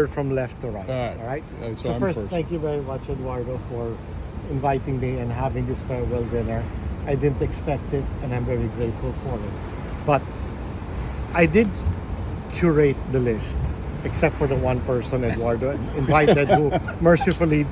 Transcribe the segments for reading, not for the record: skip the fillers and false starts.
from left to right. All right. So I'm first, thank you very much, Eduardo, for inviting me and having this farewell dinner. I didn't expect it, and I'm very grateful for it. But I did curate the list, except for the one person Eduardo invited, who mercifully,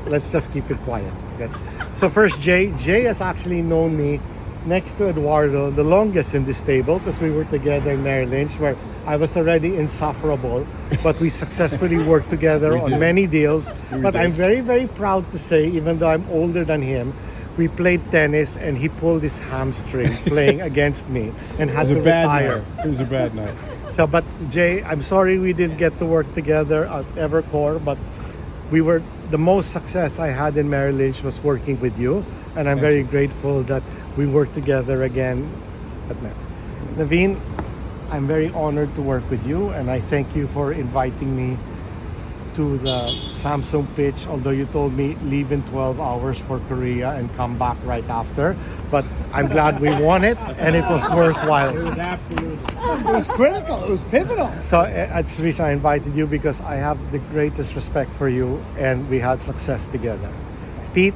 let's just keep it quiet. Okay. So first, Jay. Jay has actually known me next to Eduardo the longest in this table, because we were together in Merrill Lynch, where I was already insufferable, but we successfully worked together on many deals. But I'm very, very proud to say, even though I'm older than him, we played tennis and he pulled his hamstring playing against me and had to retire. It was a bad night. So, but Jay, I'm sorry we didn't get to work together at Evercore, but the most success I had in Merrill Lynch was working with you, and I'm very grateful that we worked together again at Merrill. Naveen, I'm very honored to work with you, and I thank you for inviting me to the Samsung pitch, although you told me leave in 12 hours for Korea and come back right after. But I'm glad we won it, and it was worthwhile. It was absolutely. It was critical. It was pivotal. So that's the reason I invited you, because I have the greatest respect for you, and we had success together. Pete,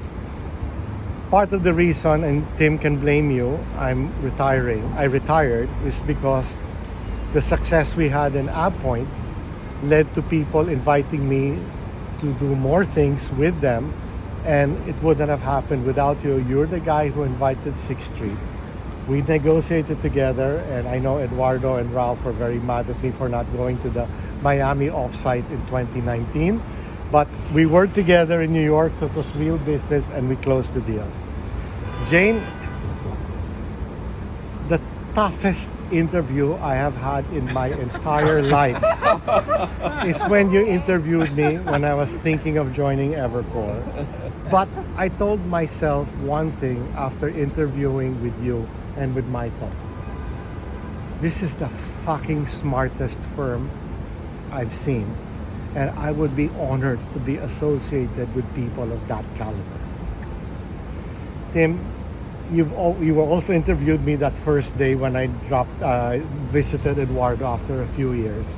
part of the reason, and Tim can blame you, I retired, is because the success we had in AppPoint led to people inviting me to do more things with them, and it wouldn't have happened without you. You're the guy who invited 6th Street. We negotiated together, and I know Eduardo and Ralph were very mad at me for not going to the Miami offsite in 2019, but we worked together in New York, so it was real business, and we closed the deal. Jane, the toughest interview I have had in my entire life is when you interviewed me when I was thinking of joining Evercore. But I told myself one thing after interviewing with you and with Michael. This is the fucking smartest firm I've seen, and I would be honored to be associated with people of that caliber. Tim, you also interviewed me that first day when I visited Eduardo after a few years,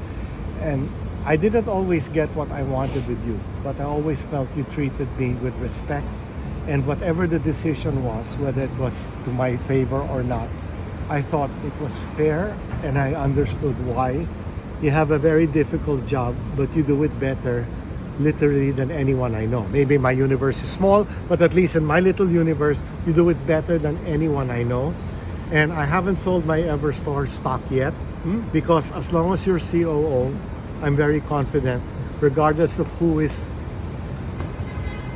and I didn't always get what I wanted with you, but I always felt you treated me with respect, and whatever the decision was, whether it was to my favor or not, I thought it was fair, and I understood why. You have a very difficult job, but you do it better literally than anyone I know. Maybe my universe is small, but at least in my little universe, you do it better than anyone I know. And I haven't sold my Everstore stock yet, because as long as you're COO, I'm very confident, regardless of who is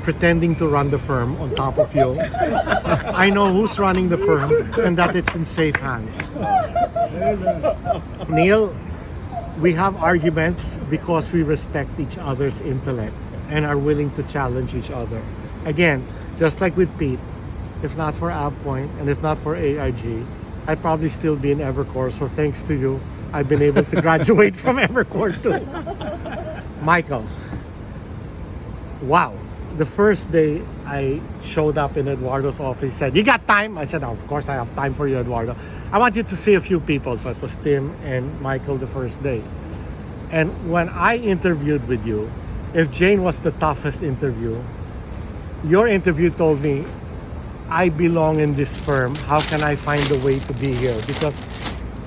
pretending to run the firm on top of you, I know who's running the firm, and that it's in safe hands. Neil, we have arguments because we respect each other's intellect and are willing to challenge each other. Again, just like with Pete, if not for AppPoint and if not for AIG, I'd probably still be in Evercore. So thanks to you, I've been able to graduate from Evercore too. Michael, wow. The first day I showed up in Eduardo's office, he said, "You got time?" I said, "Oh, of course I have time for you, Eduardo. I want you to see a few people." So it was Tim and Michael the first day. And when I interviewed with you, if Jane was the toughest interview, your interview told me, I belong in this firm. How can I find a way to be here? Because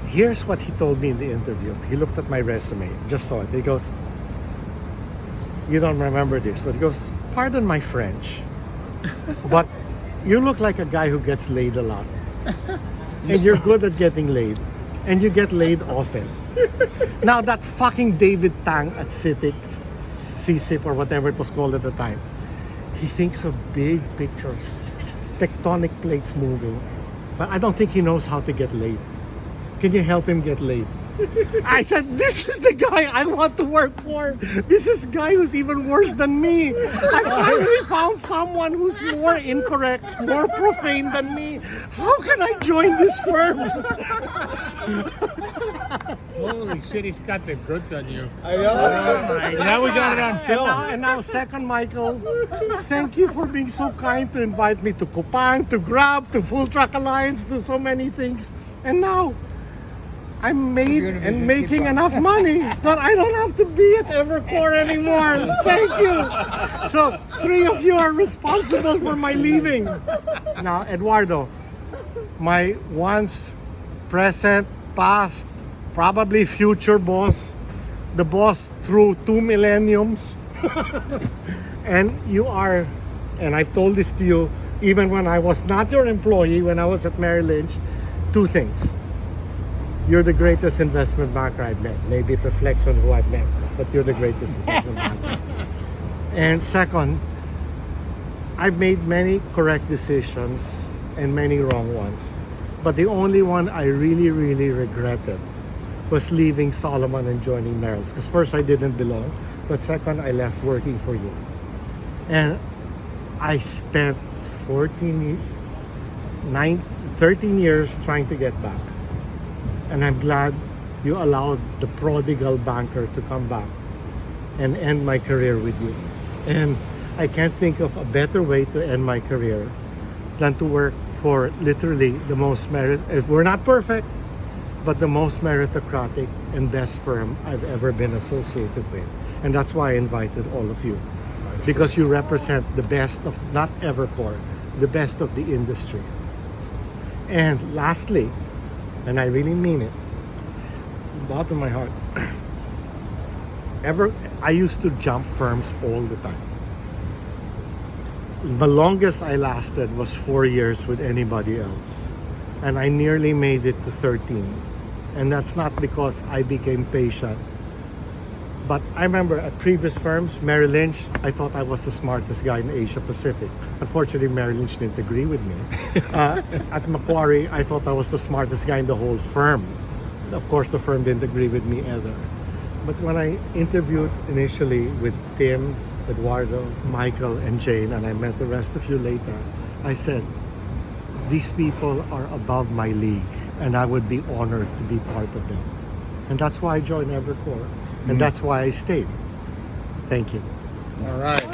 here's what he told me in the interview. He looked at my resume, just saw it. He goes, you don't remember this, but he goes, "Pardon my French, but you look like a guy who gets laid a lot. And you're good at getting laid. And you get laid often." Now that fucking David Tang at CSIP or whatever it was called at the time, he thinks of big pictures, tectonic plates moving. But I don't think he knows how to get laid. Can you help him get laid? I said, this is the guy I want to work for. This is a guy who's even worse than me. I finally found someone who's more incorrect, more profane than me. How can I join this firm? Holy shit, he's got the goods on you. I know. Now we got it on film. And now, second, Michael, thank you for being so kind to invite me to Kupang, to Grab, to Full Truck Alliance, to so many things. And now, I'm made and making enough money that I don't have to be at Evercore anymore. Thank you. So 3 of you are responsible for my leaving. Now, Eduardo, my once present, past, probably future boss, the boss through 2 millenniums. And you are, and I've told this to you even when I was not your employee, when I was at Merrill Lynch, 2 things. You're the greatest investment banker I've met. Maybe it reflects on who I've met, but you're the greatest investment banker. And second, I've made many correct decisions and many wrong ones. But the only one I really, really regretted was leaving Solomon and joining Merrill's. Because first, I didn't belong. But second, I left working for you. And I spent 13 years trying to get back. And I'm glad you allowed the prodigal banker to come back and end my career with you. And I can't think of a better way to end my career than to work for literally the most we're not perfect, but the most meritocratic and best firm I've ever been associated with. And that's why I invited all of you. Because you represent the best of, not Evercore, the best of the industry. And lastly, and I really mean it, bottom of my heart, I used to jump firms all the time. The longest I lasted was 4 years with anybody else. And I nearly made it to 13. And that's not because I became patient. But I remember at previous firms, Merrill Lynch, I thought I was the smartest guy in Asia Pacific. Unfortunately, Merrill Lynch didn't agree with me. At Macquarie, I thought I was the smartest guy in the whole firm. Of course, the firm didn't agree with me either. But when I interviewed initially with Tim, Eduardo, Michael, and Jane, and I met the rest of you later, I said, these people are above my league, and I would be honored to be part of them. And that's why I joined Evercore. And that's why I stayed. Thank you. All right.